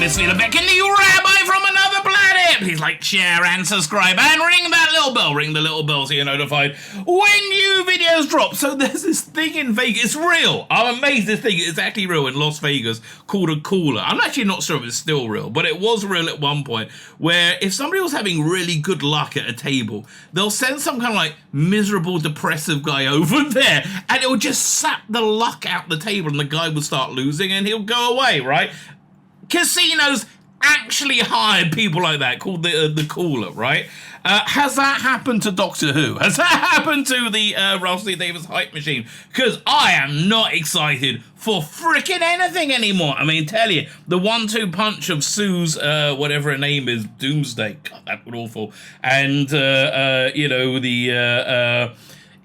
is Tzvi Lebetkin, the rabbi from another planet. Please like, share, and subscribe, and ring that little bell. Ring the little bell so you're notified when new videos drop. So there's this thing in Vegas. It's real. I'm amazed this thing is actually real in Las Vegas called a cooler. I'm actually not sure if it's still real, but it was real at one point, where if somebody was having really good luck at a table, they'll send some kind of like miserable, depressive guy over there, and it'll just sap the luck out the table, and the guy will start losing, and he'll go away, right? Casinos actually hired people like that, called the cooler, right? Has that happened to Doctor Who? Has that happened to the Russell Davies hype machine? Because I am not excited for frickin' anything anymore. I mean, tell you, the 1-2 punch of Sue's, whatever her name is, Doomsday, God, that was awful, and, you know, the,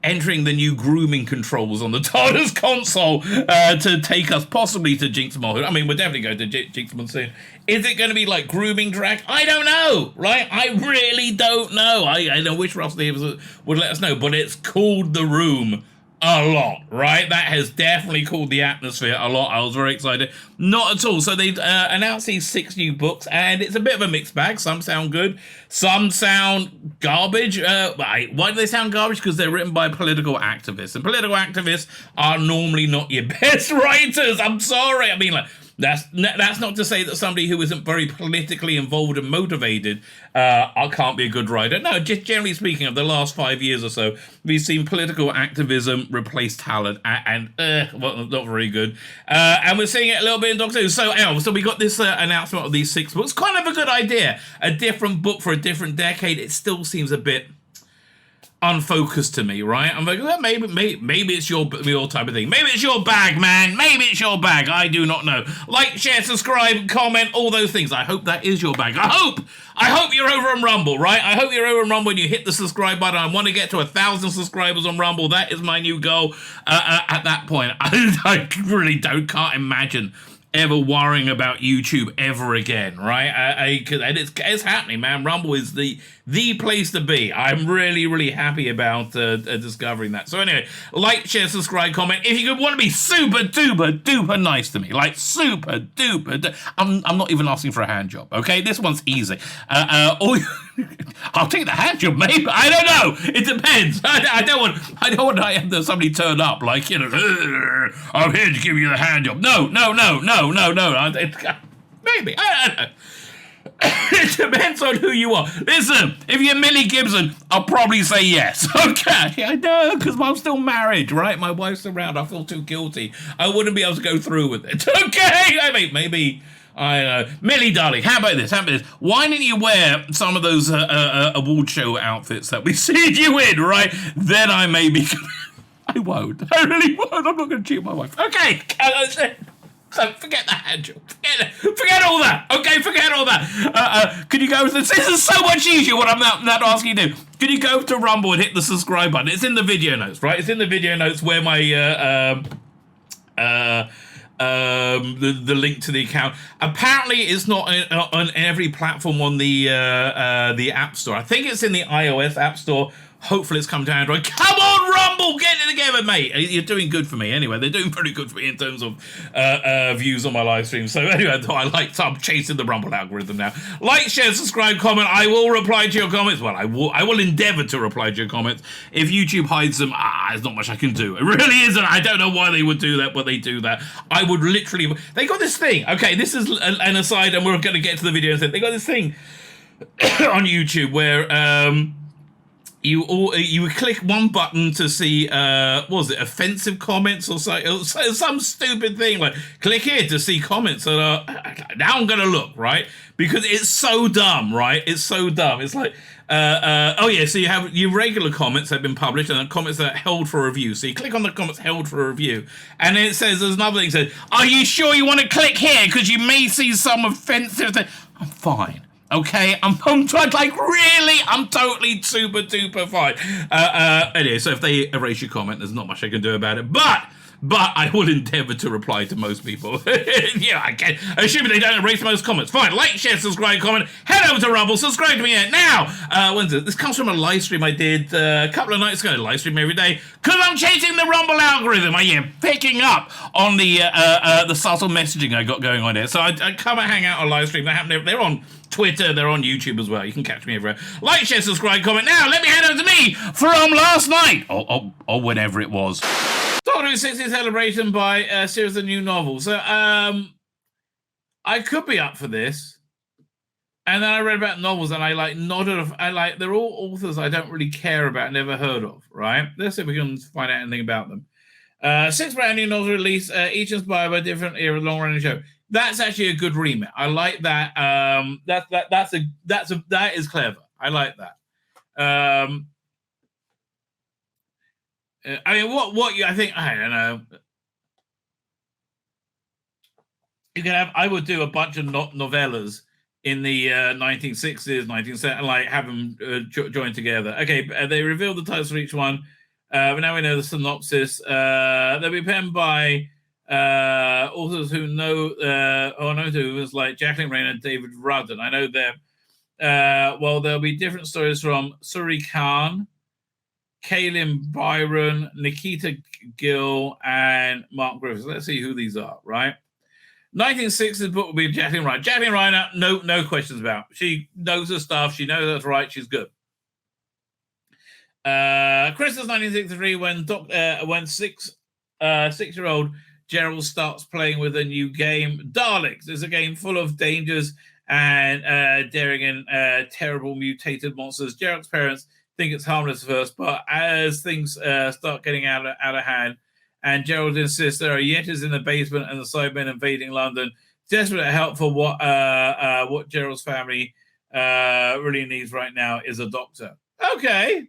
entering the new grooming controls on the TARDIS console to take us possibly to Jinxmon. I mean, we're definitely going to Jinxmon soon. Is it going to be like grooming drag? I don't know, right? I really don't know. I wish Russell Davies would let us know, but it's cooled the room a lot, right? That has definitely cooled the atmosphere a lot. I was very excited. Not at all. So they've announced these 6 new books, and it's a bit of a mixed bag. Some sound good. Some sound garbage. Why do they sound garbage? Because they're written by political activists. And political activists are normally not your best writers. I'm sorry. I mean, like, that's not to say that somebody who isn't very politically involved and motivated can't be a good writer. No, just generally speaking, of the last 5 years or so, we've seen political activism replace talent, and well, not very good. And we're seeing it a little bit in Doctor Who. So we got this announcement of these 6 books. Kind of a good idea. A different book for a different decade. It still seems a bit unfocused to me, right? I'm like, well, maybe it's your type of thing. Maybe it's your bag, man. Maybe it's your bag. I do not know. Like, share, subscribe, comment, all those things. I hope that is your bag. I hope you're over on Rumble, right? I hope you're over on Rumble and you hit the subscribe button. I want to get to 1,000 subscribers on Rumble. That is my new goal. At that point, I really can't imagine ever worrying about YouTube ever again, right? It's happening, man. Rumble is the place to be. I'm really, really happy about discovering that. So anyway, like, share, subscribe, comment. If you could want to be super duper nice to me, like super duper. I'm not even asking for a hand job, okay? This one's easy. I'll take the hand job, maybe. I don't know. It depends. I don't want to have somebody turn up like, you know, I'm here to give you the hand job. No. Maybe. I don't know. It depends on who you are. Listen, if you're Millie Gibson, I'll probably say yes. Okay, I know, because I'm still married, right? My wife's around. I feel too guilty. I wouldn't be able to go through with it. Okay, I mean, maybe. I know. Millie, darling, how about this? Why didn't you wear some of those award show outfits that we see you in, right? Then I may be... I won't. I really won't. I'm not going to cheat my wife. Okay, so forget the hand job. Forget all that. Okay, forget all that. Could you go... This is so much easier what I'm not asking you to do. Could you go to Rumble and hit the subscribe button? It's in the video notes, right? It's in the video notes where my... the link to the account. Apparently, it's not on every platform on the App Store. I think it's in the iOS App Store. Hopefully it's come to Android. Come on, Rumble! Get it together, mate. You're doing good for me. Anyway, they're doing pretty good for me in terms of views on my live stream. So anyway, I'm chasing the Rumble algorithm now. Like, share, subscribe, comment. I will reply to your comments. Well, I will endeavor to reply to your comments. If YouTube hides them, there's not much I can do. It really isn't. I don't know why they would do that, but they do that. I would literally... They got this thing. Okay, this is an aside, and we're going to get to the video. They got this thing on YouTube where... You click one button to see what was it, offensive comments or some stupid thing, like click here to see comments that are... Now I'm gonna look, right, because it's so dumb, right? It's so dumb. It's like oh yeah, so you have your regular comments that have been published and the comments that are held for review. So you click on the comments held for review, and then it says, there's another thing that says, are you sure you want to click here because you may see some offensive thing? I'm fine. Okay, I'm like, really? I'm totally super duper fine. Anyway, so if they erase your comment, there's not much I can do about it. But but I will endeavour to reply to most people. Yeah, I can. Assuming they don't erase most comments. Fine, like, share, subscribe, comment. Head over to Rumble, subscribe to me now. When's it? This comes from a live stream I did a couple of nights ago. Live stream every day because I'm changing the Rumble algorithm. Picking up on the subtle messaging I got going on here. So I come and hang out on live stream. They're on Twitter, they're on YouTube as well. You can catch me everywhere. Like, share, subscribe, comment now. Let me hand over to me from last night. Or whenever it was. Doctor Who 60th celebration by a series of new novels. So I could be up for this. And then I read about novels and I nodded. They're all authors I don't really care about, never heard of, right? Let's see if we can find out anything about them. 6 brand new novels released, each inspired by a different era, long-running show. That's actually a good remit. I like that. That is clever. I like that. I mean, I don't know. You can have. I would do a bunch of novellas in the 1960s, 1970s, like have them joined together. Okay, they revealed the titles for each one. But now we know the synopsis. They'll be penned by authors who know authors like Jacqueline Rain and David Rudden. I know them. Well, there'll be different stories from Suri Khan, Kaylin Byron, Nikita Gill, and Mark Griffiths. Let's see who these are, right? 1960s book will be Jacqueline Ryan. Jacqueline Ryan, no questions about. She knows her stuff. She knows that's right. She's good. Christmas 1963, when six-year-old Gerald starts playing with a new game, Daleks. It's a game full of dangers and daring and terrible mutated monsters. Gerald's parents think it's harmless at first, but as things start getting out of hand, and Gerald insists there are Yetis in the basement and the Cybermen invading London, desperate help for what Gerald's family really needs right now is a doctor. Okay.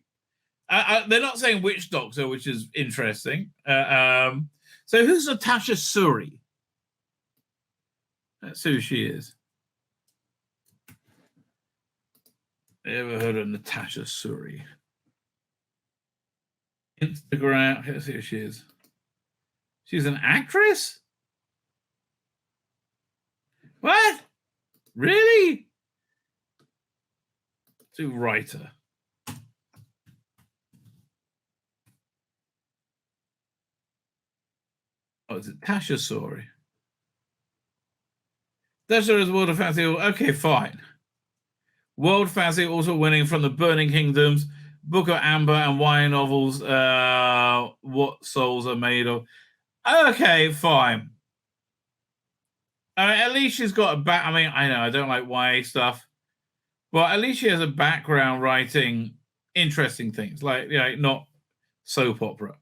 They're not saying which doctor, which is interesting. So who's Natasha Suri? That's who she is. Ever heard of Natasha Suri? Instagram. Let's see who she is. She's an actress? What? Really? To writer. Oh, is it Tasha Suri? Tasha is World of Fantasy. Okay, fine. World Fantasy also winning from the Burning Kingdoms, Book of Amber, and YA novels. What Souls Are Made Of. Okay, fine. I mean, at least she's got a back. I mean, I know I don't like YA stuff, but at least she has a background writing interesting things, like not soap opera.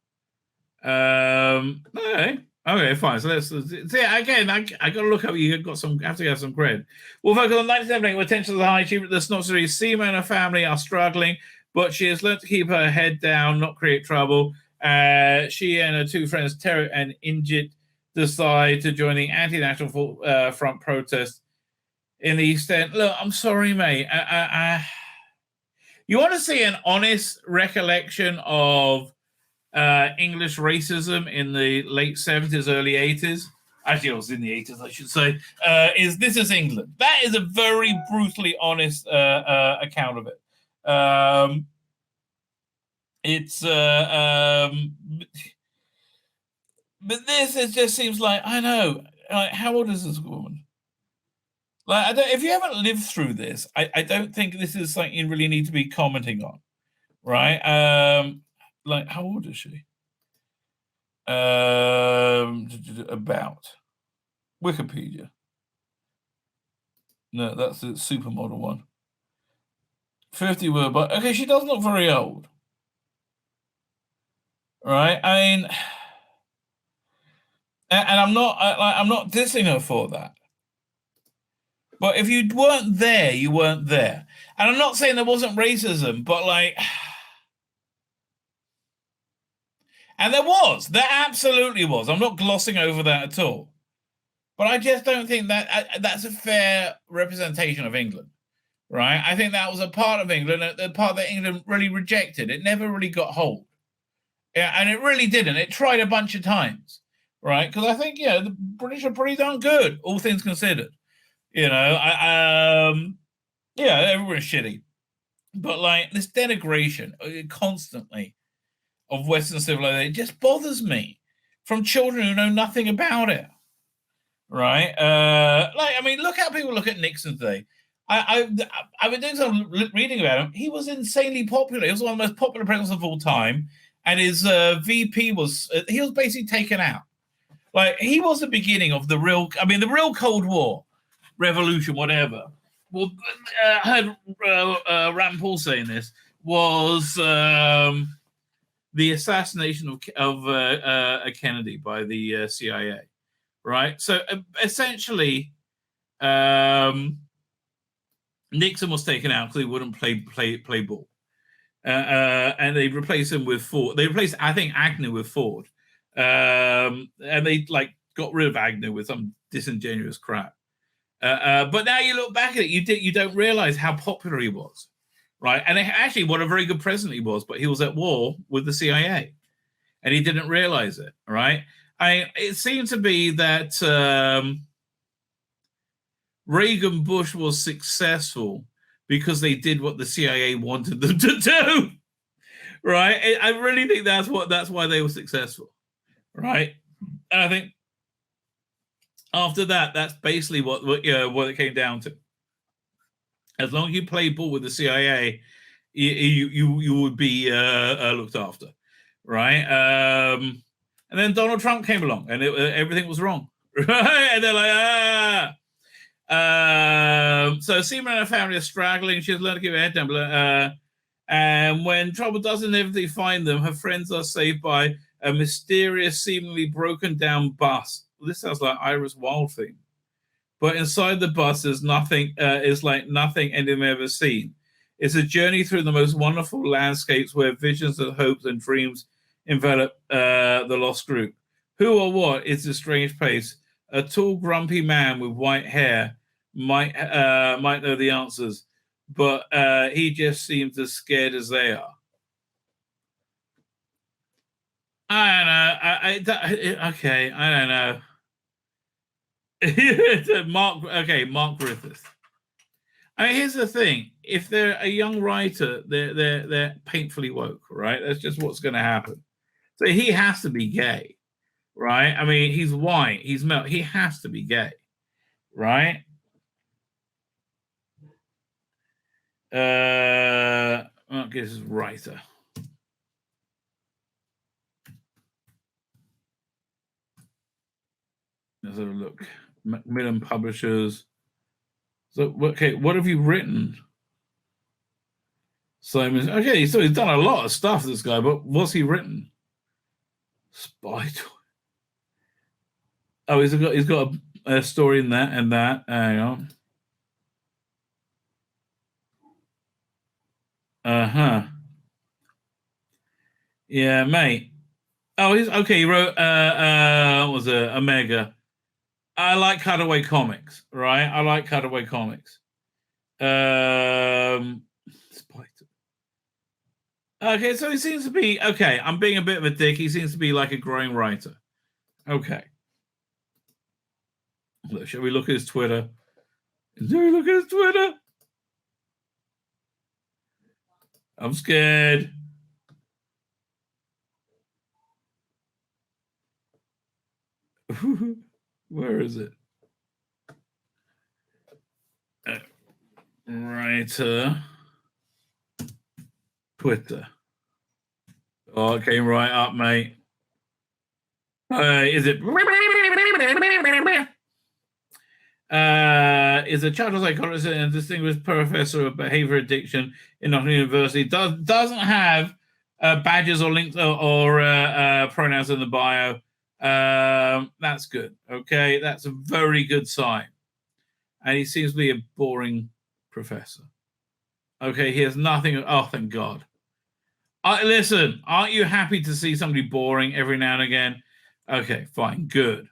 Okay, fine. So let's see again. I got to look up. You have to have some cred. We'll focus on 97, where tensions are high. The Snot series, Seema and her family are struggling, but she has learned to keep her head down, not create trouble. She and her two friends, Terry and Injit, decide to join the anti-national front protest in the East End. Look, I'm sorry, mate. You want to see an honest recollection of English racism in the late 70s, early 80s? Actually, it was in the 80s, I should say. This is England. That is a very brutally honest account of it. But this just seems like, I know, like, how old is this woman? Like, if you haven't lived through this, I don't think this is something you really need to be commenting on, right? Like, how old is she? About Wikipedia. No, that's the supermodel one. 50 word, but okay, she doesn't look very old. Right? I mean, and I'm not dissing her for that. But if you weren't there, you weren't there. And I'm not saying there wasn't racism, but like, and there absolutely was. I'm not glossing over that at all. But I just don't think that's a fair representation of England, right? I think that was a part of England, the part that England really rejected. It never really got hold. Yeah, and it really didn't. It tried a bunch of times. right? Because I think the British are pretty darn good, all things considered. Everyone's shitty, but like this denigration constantly of Western civilization just bothers me from children who know nothing about it. Right? Look how people look at Nixon today. I've been doing some reading about him. He was insanely popular. He was one of the most popular presidents of all time, and his VP was basically taken out. Like he was the beginning of the real Cold War, revolution, whatever. Well, I heard Rand Paul saying this was the assassination of Kennedy by the CIA. Right, so essentially, Nixon was taken out because he wouldn't play ball, and they replaced him with Ford. They replaced, I think, Agnew with Ford, and they got rid of Agnew with some disingenuous crap. But now you look back at it, you don't realize how popular he was, right? And actually, what a very good president he was. But he was at war with the CIA, and he didn't realize it, right? It seemed to be that Reagan Bush was successful because they did what the CIA wanted them to do, right? I really think that's why they were successful, right? And I think after that, that's basically what it came down to. As long as you play ball with the CIA, you would be looked after, right? And then Donald Trump came along, and everything was wrong. Right? And they're like, So Seaman and her family are struggling. She has learned to keep her head down. And when trouble does inevitably find them, her friends are saved by a mysterious, seemingly broken down bus. This sounds like Iris Wild theme. But inside the bus is nothing. Is like nothing anyone ever seen. It's a journey through the most wonderful landscapes where visions and hopes and dreams envelop the lost group. Who or what is this strange place? A tall, grumpy man with white hair might know the answers, but he just seems as scared as they are. I don't know. Okay, I don't know. Mark Griffith. I mean, here's the thing: if they're a young writer, they're painfully woke, right? That's just what's going to happen. So he has to be gay, right? I mean, he's white, he's male, he has to be gay, right? I guess it's writer. Let's have a look. Macmillan Publishers. So, okay, what have you written? Simon. Okay, so he's done a lot of stuff, this guy, but what's he written? Spy Toy. Oh, he's got a story in that and that. Hang on. Yeah, mate. Oh, he's okay. He wrote what was it? Omega. I like Cutaway Comics, right? I like Cutaway Comics. Okay, so he seems to be okay. I'm being a bit of a dick. He seems to be like a growing writer. Okay. Look, shall we look at his Twitter? Shall we look at his Twitter? I'm scared. Where is it? Writer. Twitter. Oh, it came right up, mate. Is it? Is a child psychologist and distinguished professor of behavior addiction in Nottingham University. Doesn't have badges or links or pronouns in the bio. That's good. Okay, that's a very good sign. And he seems to be a boring professor. Okay, he has nothing. Oh, thank God. Listen, aren't you happy to see somebody boring every now and again? Okay, fine, good.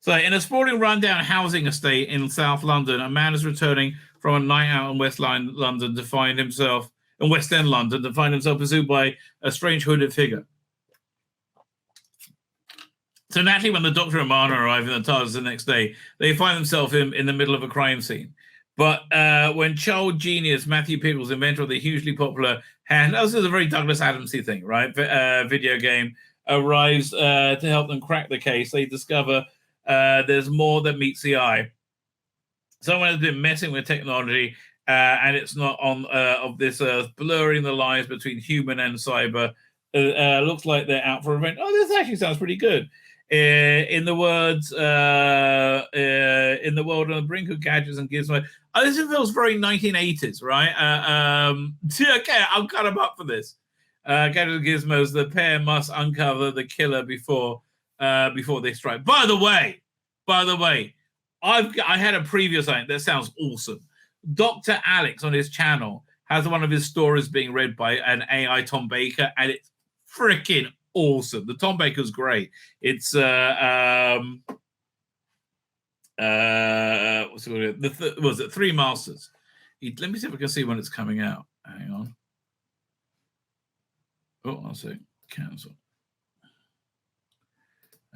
So, in a sprawling rundown housing estate in South London, a man is returning from a night out in West End London to find himself pursued by a strange hooded figure. So naturally, when the Doctor and Marner arrive in the TARDIS the next day, they find themselves in the middle of a crime scene. But when child genius Matthew Pickles, inventor of the hugely popular this is a very Douglas Adamsy thing, right? Video game arrives to help them crack the case. They discover there's more that meets the eye. Someone has been messing with technology, and it's not on of this earth, blurring the lines between human and cyber. Looks like they're out for revenge. Oh, this actually sounds pretty good. In the world on the brink of gadgets and gizmos. Oh, this feels very 1980s, right? Okay, I'll cut them up for this. Gadgets and gizmos. The pair must uncover the killer before they strike. By the way, I had a previous thing that sounds awesome. Dr. Alex on his channel has one of his stories being read by an AI Tom Baker, and it's freaking awesome. The Tom Baker's great. It's what's it called? Was it Three Masters? Let me see if I can see when it's coming out. Hang on. Oh, I'll see. Cancel.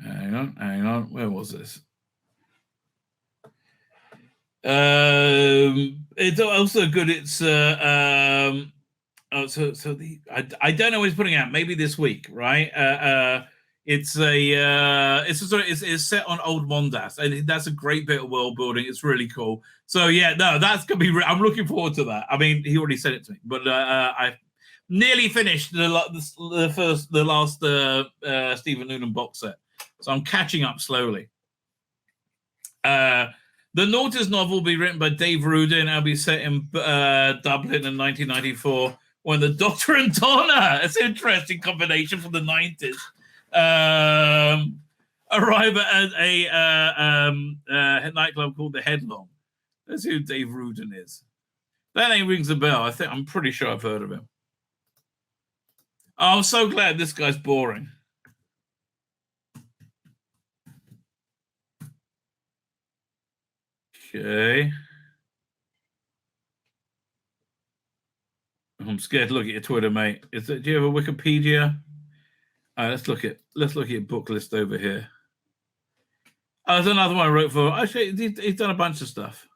Hang on. Where was this? It's also good. It's I don't know what he's putting out. Maybe this week, right? It's set on Old Mondas, and that's a great bit of world building. It's really cool. So yeah, no, that's gonna be. I'm looking forward to that. I mean, he already said it to me, but I nearly finished the last Stephen Noonan box set, so I'm catching up slowly. The Nautilus novel will be written by Dave Rudin. It'll be set in Dublin in 1994 when the Doctor and Donna, it's an interesting combination from the 90s, arrive at a nightclub called the Headlong. That's who Dave Rudin is. That name rings a bell. I'm pretty sure I've heard of him. Oh, I'm so glad this guy's boring. Okay. I'm scared to look at your Twitter, mate. Do you have a Wikipedia? Let's look at your book list over here. Oh, there's another one I wrote for. Actually, he's done a bunch of stuff.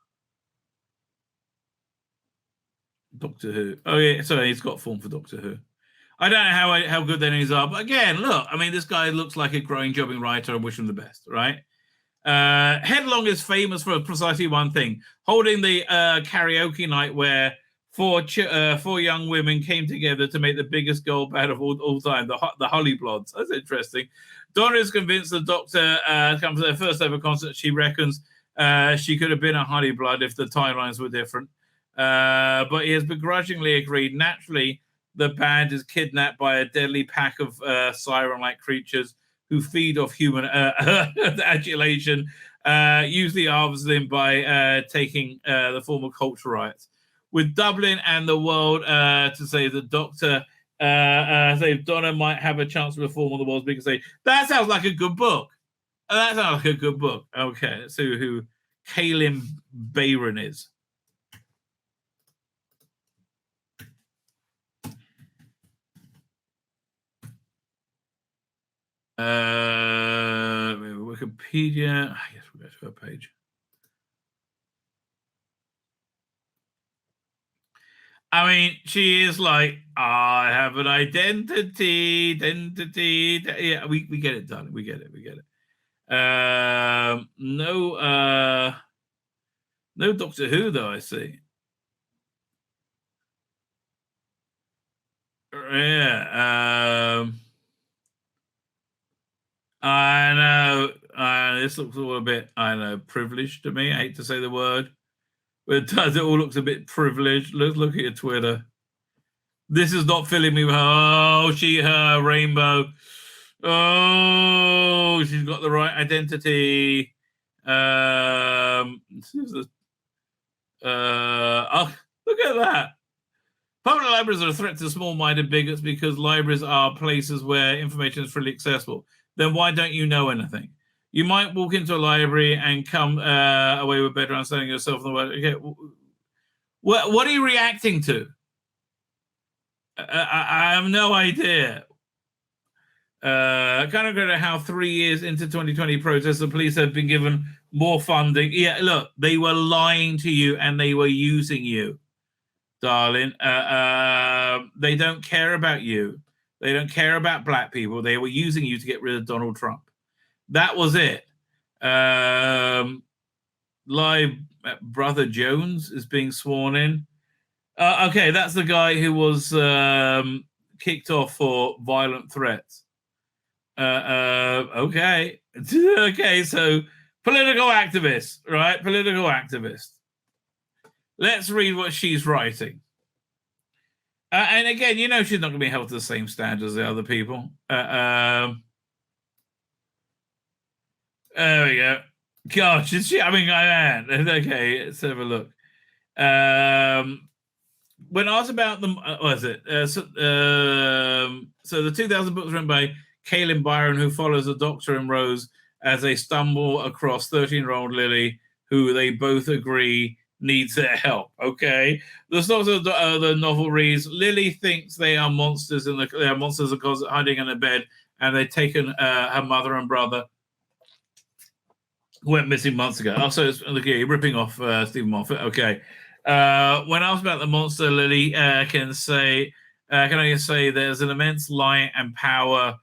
Doctor Who. Oh yeah, sorry, he's got form for Doctor Who. I don't know how good their names are, but again, look, I mean, this guy looks like a growing, jobbing writer. I wish him the best, right? Headlong is famous for precisely one thing: holding the karaoke night where four young women came together to make the biggest girl band of all time, the Hollyblods. That's interesting. Donna is convinced the Doctor comes to their first ever concert. She reckons she could have been a Hollyblood if the timelines were different. But he has begrudgingly agreed. Naturally, the band is kidnapped by a deadly pack of siren-like creatures who feed off human adulation, usually harvest them by taking the form of cultural riots. With Dublin and the world to say the Doctor, say Donna might have a chance to perform on the world's biggest stage. That sounds like a good book. Okay, let's see who Kalim Bayron is. Wikipedia. I guess we'll go to her page. I mean, she is like, I have an identity. Yeah, we get it, darling. We get it. No Doctor Who though. I see. Yeah. I know. This looks all a bit, privileged to me. I hate to say the word, but it all looks a bit privileged. Look at your Twitter. This is not filling me with her rainbow. Oh, she's got the right identity. Look at that. Public libraries are a threat to small-minded bigots because libraries are places where information is freely accessible. Then why don't you know anything? You might walk into a library and come away with better understanding yourself than the world. Okay, what are you reacting to? I have no idea. Kind of good at how 3 years into 2020 protests, the police have been given more funding. Yeah, look, they were lying to you and they were using you, darling. They don't care about you. They don't care about black people. They were using you to get rid of Donald Trump. That was it. Live Brother Jones is being sworn in. Okay, that's the guy who was kicked off for violent threats. Okay. Okay, so political activist, right? Political activist. Let's read what she's writing. And again, you know she's not going to be held to the same standard as the other people. There we go. Gosh, is she? I mean, okay, let's have a look. When asked about them, what is it? So the 2000 books written by Kaylin Byron, who follows a doctor and Rose as they stumble across 13-year-old Lily, who they both agree needs their help. Okay, the source of the novel reads: Lily thinks they are monsters in they are monsters of course hiding in a bed, and they've taken her mother and brother who went missing months ago. Also, look here, ripping off Stephen Moffat. Okay. When asked about the monster, Lily can only say there's an immense light and power.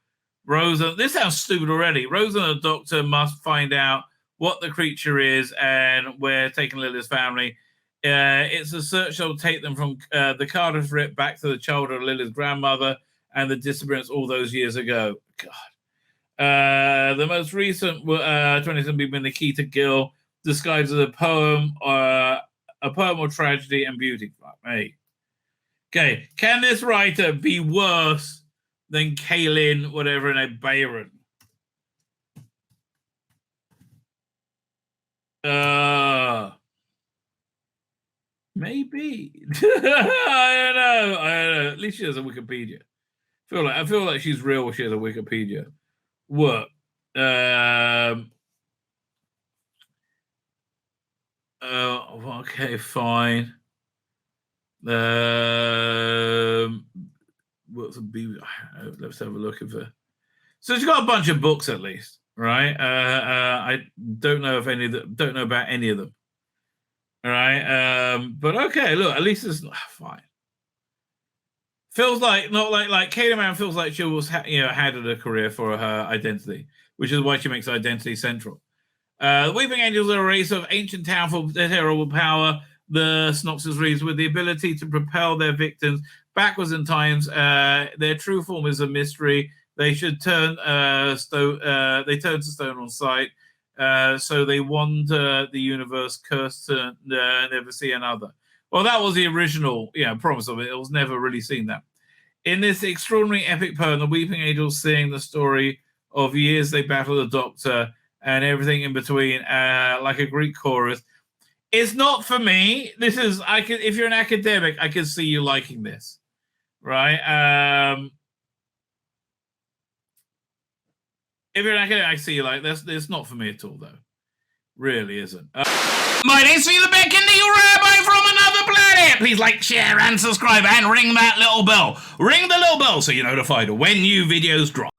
Rosa, this sounds stupid already. Rosa and the doctor must find out what the creature is, and we're taking Lily's family. It's a search that will take them from the Cardiff Rip back to the childhood of Lily's grandmother and the disappearance all those years ago. God. The most recent 27 been the key to Gil, disguised as a poem or tragedy and beauty. Hey. Okay, can this writer be worse than Kaylin, whatever, and Byron? Maybe. I don't know. At least she has a Wikipedia. I feel like she's real. She has a Wikipedia. Work. Okay, fine. What's a B? Let's have a look at her. So she's got a bunch of books at least, right? I don't know if any of them. Don't know about any of them. All right. But okay, look, at least it's fine. Feels like not like Katie Man feels like she was had a career for her identity, which is why she makes identity central. The Weeping Angels are a race of ancient town for their terrible power. The synopsis reads: with the ability to propel their victims backwards in times, their true form is a mystery. They should turn they turn to stone on sight. So they wander the universe, cursed to never see another. Well, that was the original, promise of it. It was never really seen that. In this extraordinary epic poem, the Weeping Angels sing the story of years they battle the Doctor and everything in between, like a Greek chorus. It's not for me. This is if you're an academic, I can see you liking this, right? If you're an academic, I see you like this. It's not for me at all, though. Really isn't. My name's Tzvi Lebetkin, the rabbi from another planet. Please like, share, and subscribe, and ring that little bell. Ring the little bell so you're notified when new videos drop.